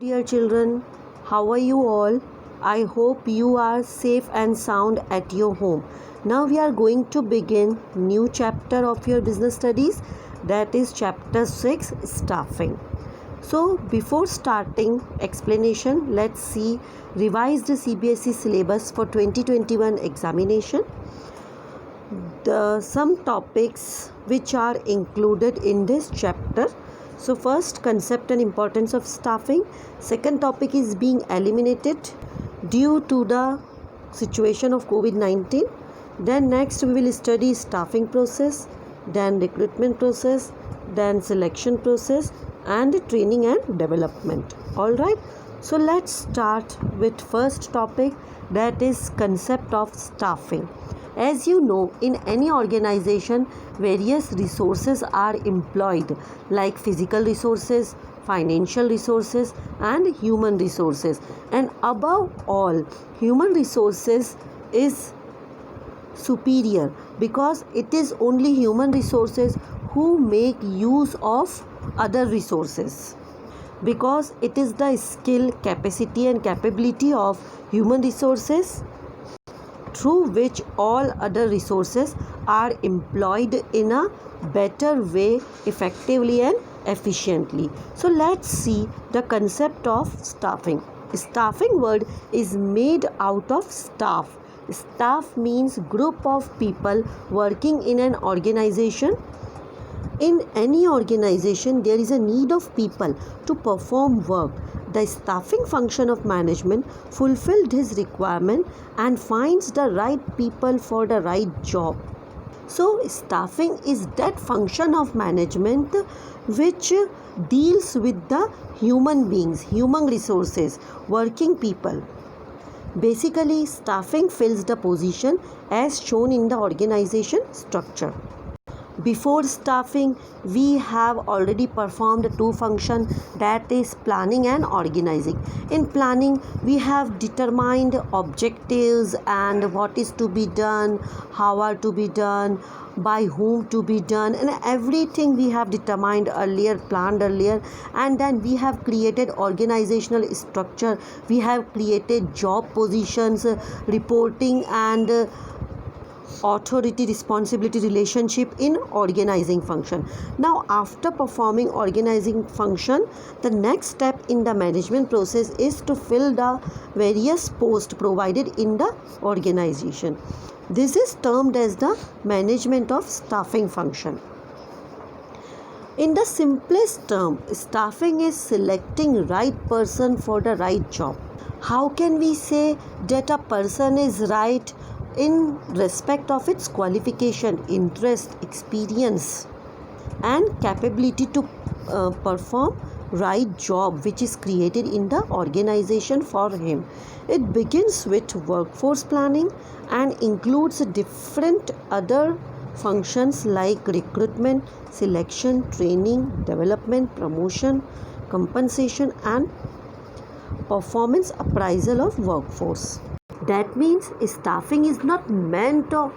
Dear children, how are you all? I hope you are safe and sound at your home. Now we are going to begin new chapter of your business studies, that is chapter 6, staffing. So before starting explanation, let's see revised CBSE syllabus for 2021 examination. Some topics which are included in this chapter. So first, concept and importance of staffing. Second topic is being eliminated due to the situation of COVID-19. Then next we will study staffing process, then recruitment process, then selection process and training and development. Alright, so let's start with first topic, that is concept of staffing. As you know, in any organization, various resources are employed like physical resources, financial resources and human resources. And above all, human resources is superior because it is only human resources who make use of other resources, because it is the skill, capacity and capability of human resources through which all other resources are employed in a better way, effectively and efficiently. So let's see the concept of staffing. Staffing word is made out of staff. Staff means group of people working in an organization. In any organization, there is a need of people to perform work. The staffing function of management fulfilled his requirement and finds the right people for the right job. So, staffing is that function of management which deals with the human beings, human resources, working people. Basically, staffing fills the position as shown in the organization structure. Before staffing, we have already performed two functions, that is planning and organizing. In planning, we have determined objectives and what is to be done, how are to be done, by whom to be done, and everything we have determined earlier, planned earlier. And then we have created organizational structure, we have created job positions, reporting and authority responsibility relationship in organizing function. Now after performing organizing function, the next step in the management process is to fill the various posts provided in the organization. This is termed as the management of staffing function. In the simplest term, staffing is selecting right person for the right job. How can we say that a person is right? In respect of its qualification, interest, experience and capability to perform right job which is created in the organization for him. It begins with workforce planning and includes different other functions like recruitment, selection, training, development, promotion, compensation and performance appraisal of workforce. That means staffing is not meant of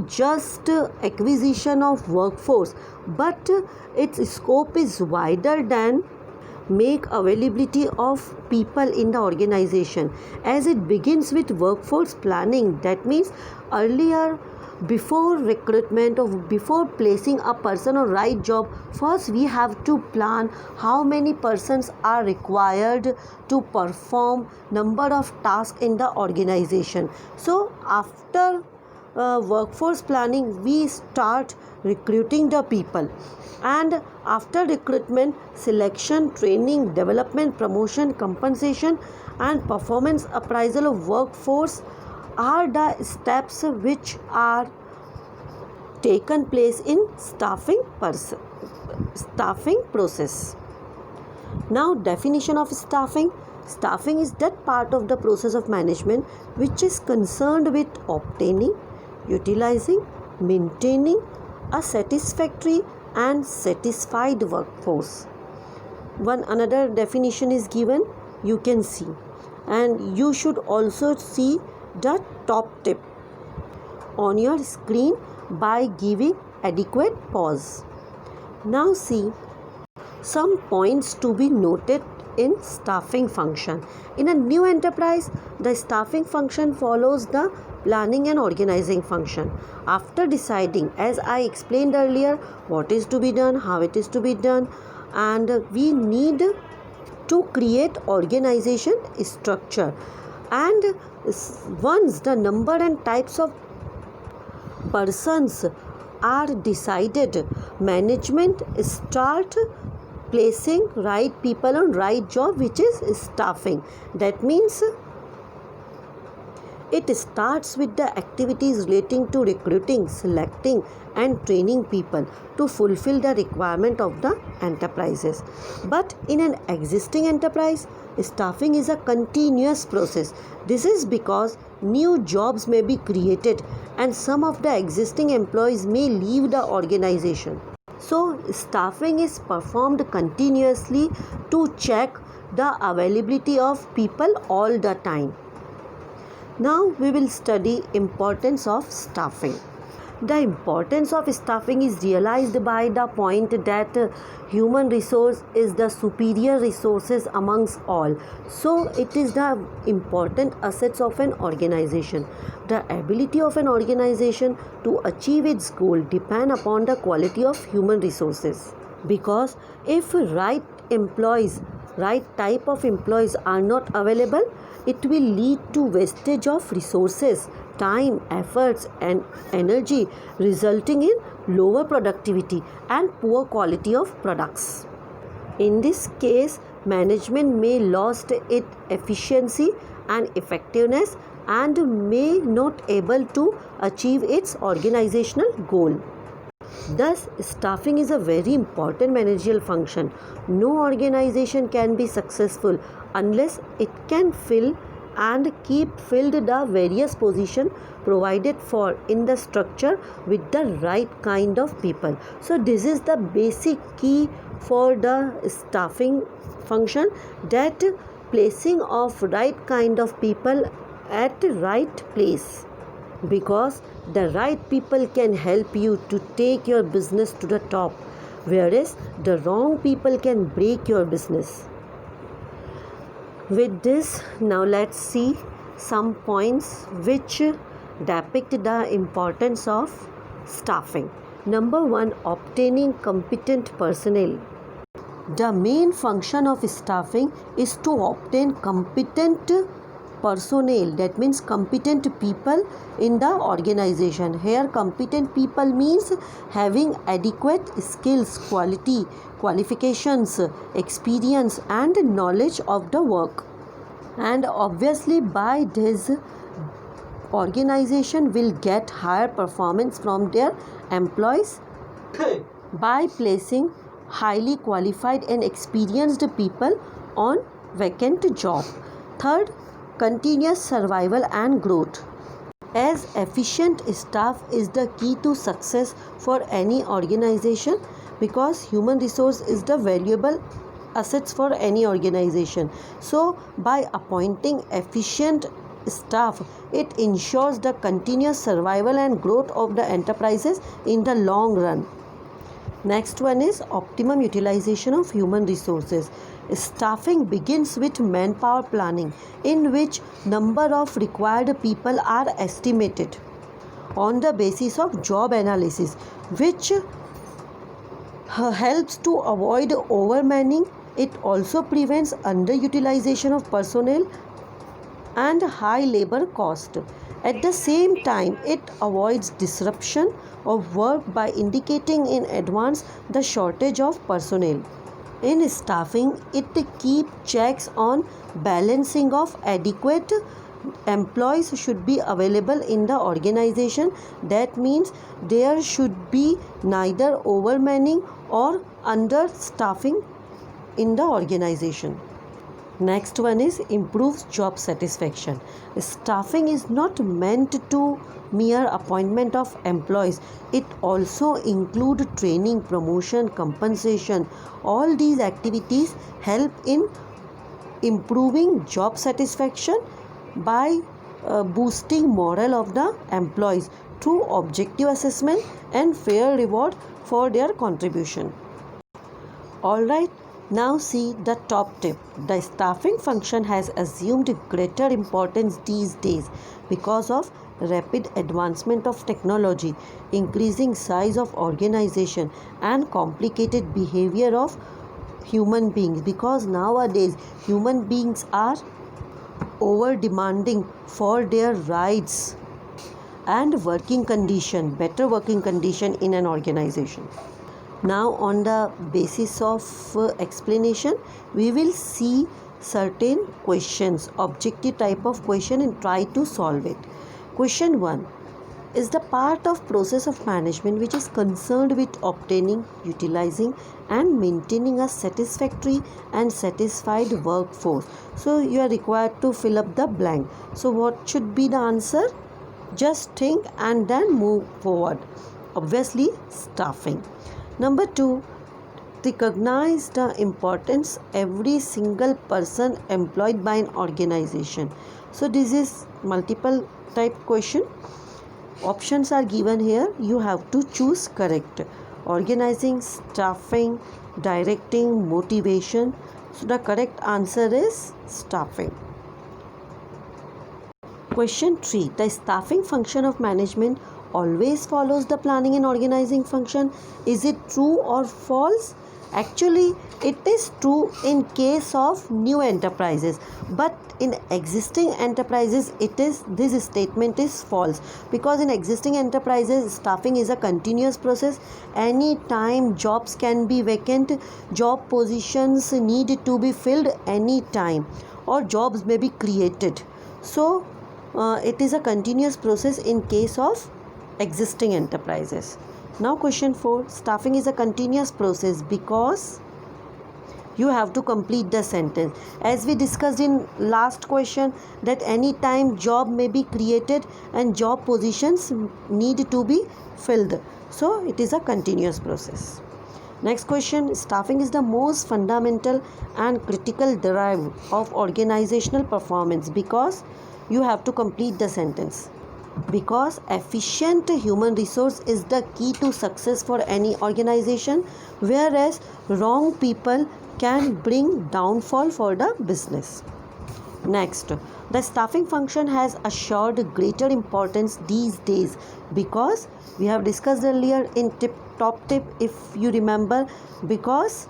just acquisition of workforce, but its scope is wider than make availability of people in the organization, as it begins with workforce planning. That means earlier, before recruitment or before placing a person on right job, first we have to plan how many persons are required to perform number of tasks in the organization. So after workforce planning, we start recruiting the people, and after recruitment, selection, training, development, promotion, compensation and performance appraisal of workforce are the steps which are taken place in staffing process. Now, definition of staffing. Staffing is that part of the process of management which is concerned with obtaining, utilizing, maintaining a satisfactory and satisfied workforce. One another definition is given, you can see, and you should also see the top tip on your screen by giving adequate pause. Now see some points to be noted in staffing function. In a new enterprise, the staffing function follows the planning and organizing function. After deciding, as I explained earlier, what is to be done, how it is to be done, and we need to create organization structure. And once the number and types of persons are decided, management start placing right people on right job, which is staffing. That means it starts with the activities relating to recruiting, selecting and training people to fulfill the requirement of the enterprises. But in an existing enterprise, staffing is a continuous process. This is because new jobs may be created and some of the existing employees may leave the organization. So, staffing is performed continuously to check the availability of people all the time. Now we will study importance of staffing. The importance of staffing is realized by the point that human resource is the superior resources amongst all. So it is the important assets of an organization. The ability of an organization to achieve its goal depend upon the quality of human resources. Because if right type of employees are not available, it will lead to wastage of resources, time, efforts and energy, resulting in lower productivity and poor quality of products. In this case, management may lost its efficiency and effectiveness and may not able to achieve its organizational goal. Thus, staffing is a very important managerial function. No organization can be successful unless it can fill and keep filled the various positions provided for in the structure with the right kind of people. So this is the basic key for the staffing function, that placing of right kind of people at right place, because the right people can help you to take your business to the top, whereas the wrong people can break your business. With this, now let's see some points which depict the importance of staffing. Number 1, obtaining competent personnel. The main function of staffing is to obtain competent personnel, that means competent people in the organization. Here competent people means having adequate skills, qualifications, experience and knowledge of the work. And obviously by this, organization will get higher performance from their employees by placing highly qualified and experienced people on vacant job. Third, continuous survival and growth. As efficient staff is the key to success for any organization, because human resource is the valuable assets for any organization. So by appointing efficient staff, it ensures the continuous survival and growth of the enterprises in the long run. Next one is optimum utilization of human resources. Staffing begins with manpower planning, in which number of required people are estimated on the basis of job analysis, which helps to avoid overmanning. It also prevents underutilization of personnel and high labor cost. At the same time, it avoids disruption of work by indicating in advance the shortage of personnel. In staffing, it keeps checks on balancing of adequate employees should be available in the organization. That means there should be neither overmanning or understaffing in the organization. Next one is improves job satisfaction. Staffing is not meant to mere appointment of employees. It also include training, promotion, compensation. All these activities help in improving job satisfaction by boosting morale of the employees through objective assessment and fair reward for their contribution. Alright, Now see the top tip. The staffing function has assumed greater importance these days because of rapid advancement of technology, increasing size of organization and complicated behavior of human beings, because nowadays human beings are over demanding for their rights and working condition, better working condition in an organization. Now on the basis of explanation, we will see certain questions, objective type of question, and try to solve it. Question 1 is the part of process of management which is concerned with obtaining, utilizing and maintaining a satisfactory and satisfied workforce. So you are required to fill up the blank. So what should be the answer? Just think and then move forward. Obviously, staffing. Number 2, recognize the importance every single person employed by an organization. So this is multiple type question. Options are given here. You have to choose correct. Organizing, staffing, directing, motivation. So the correct answer is staffing. Question 3. The staffing function of management always follows the planning and organizing function. Is it true or false? Actually, it is true in case of new enterprises, but in existing enterprises this statement is false, because in existing enterprises staffing is a continuous process. Any time jobs can be vacant, job positions need to be filled any time, or jobs may be created. So it is a continuous process in case of existing enterprises. Now question 4, staffing is a continuous process because you have to complete the sentence. As we discussed in last question, that any time job may be created and job positions need to be filled. So it is a continuous process. Next question, staffing is the most fundamental and critical drive of organizational performance because you have to complete the sentence. Because efficient human resource is the key to success for any organization, whereas wrong people can bring downfall for the business. Next, the staffing function has assured greater importance these days because we have discussed earlier in top tip, if you remember, because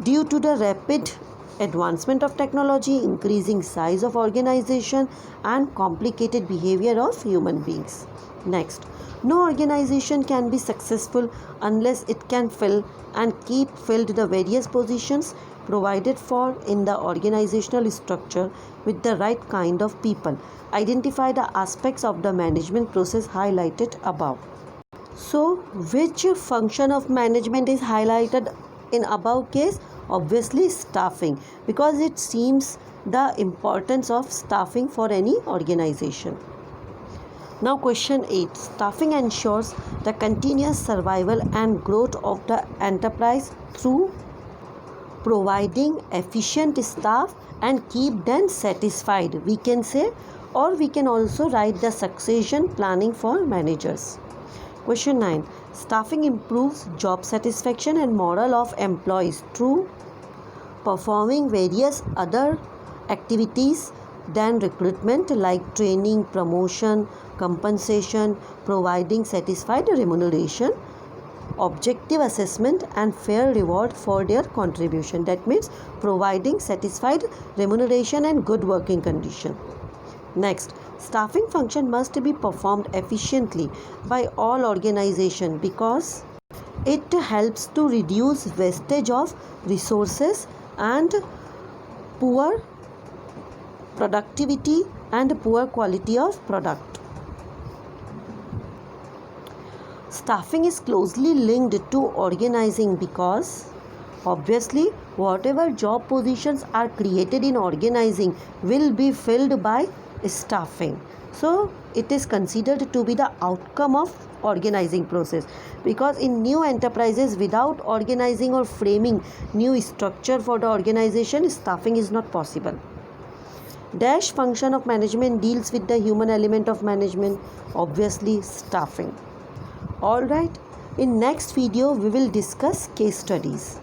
due to the rapid advancement of technology, increasing size of organization and complicated behavior of human beings. Next, no organization can be successful unless it can fill and keep filled the various positions provided for in the organizational structure with the right kind of people. Identify the aspects of the management process highlighted above. So, which function of management is highlighted in above case? Obviously staffing, because it seems the importance of staffing for any organization. Now question 8, staffing ensures the continuous survival and growth of the enterprise through providing efficient staff and keep them satisfied, we can say, or we can also write the succession planning for managers. Question 9, staffing improves job satisfaction and morale of employees through performing various other activities than recruitment like training, promotion, compensation, providing satisfied remuneration, objective assessment and fair reward for their contribution. That means providing satisfied remuneration and good working condition. Next, staffing function must be performed efficiently by all organizations because it helps to reduce wastage of resources and poor productivity and poor quality of product. Staffing is closely linked to organizing because obviously whatever job positions are created in organizing will be filled by staffing. So it is considered to be the outcome of organizing process, because in new enterprises without organizing or framing new structure for the organization, staffing is not possible. Dash function of management deals with the human element of management, obviously staffing. Alright, in next video we will discuss case studies.